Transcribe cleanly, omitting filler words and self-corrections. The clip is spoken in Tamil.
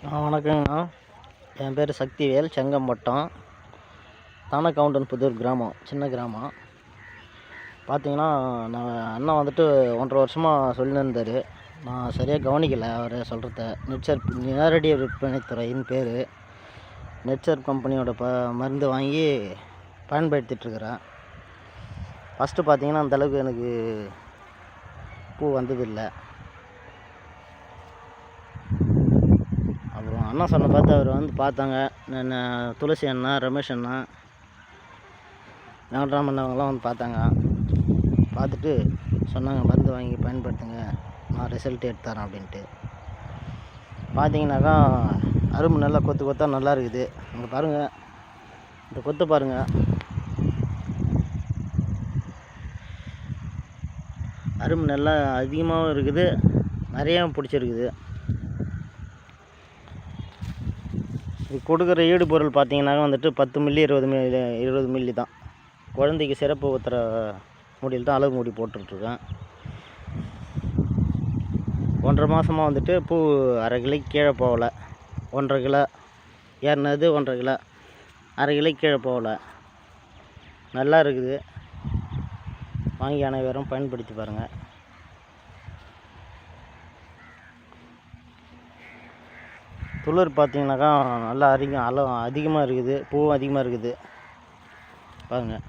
வணக்கங்கண்ணா. என் பேர் சக்திவேல், செங்கம்பட்டம், தானக்கவுண்டன் புதூர் கிராமம், சின்ன கிராமம். பார்த்தீங்கன்னா, நான் அண்ணன் வந்துட்டு 1.5 வருஷமாக சொல்லியிருந்தார். நான் சரியாக கவனிக்கலை அவர் சொல்கிறத. நெட்சர் நேரடி விற்பனைத்துறைன்னு பேர். நெட்சர் கம்பெனியோட மருந்து வாங்கி பயன்படுத்திகிட்ருக்கிறேன். ஃபஸ்ட்டு பார்த்தீங்கன்னா, அந்தளவுக்கு எனக்கு பூ வந்ததில்லை. அப்புறம் அண்ணா சொன்ன பார்த்து அவர் வந்து பார்த்தாங்க. நான் துளசி அண்ணா, ரமேஷ் அண்ணா, வெங்கட்ராமன் அவங்களாம் வந்து பார்த்தாங்க. பார்த்துட்டு சொன்னாங்க, மருந்து வாங்கி பயன்படுத்துங்க, நான் ரிசல்ட் எடுத்து தரேன் அப்படின்ட்டு. பார்த்தீங்கன்னாக்கா அரும்பு நல்லா கொத்து கொத்தாக நல்லா இருக்குது. இங்கே பாருங்கள், இந்த கொத்து பாருங்கள். அரும்பு நல்லா அதிகமாகவும் இருக்குது, நிறையாவும் பிடிச்சிருக்குது. இது கொடுக்குற ஈடு பொருள் பார்த்தீங்கன்னாக்கா வந்துட்டு 10 மில்லி 20 மில்லி தான். குழந்தைக்கு சிறப்பு ஊற்றுற மூடியில் தான் அளவு மூடி போட்டுட்ருக்கேன். 1.5 மாதமாக வந்துட்டு பூ அரை கிலோக்கு கீழே போகலை. 1.5 கிலோ ஏறினது, 1.5 கிலோ, அரை கிலோக்கு கீழே போகலை. நல்லா இருக்குது. வாங்கி அனைவரும் பயன்படுத்தி பாருங்கள். துளிர் பார்த்தீங்கன்னாக்கா நல்லா அளவு அதிகமாக இருக்குது, பூவும் அதிகமாக இருக்குது பாருங்கள்.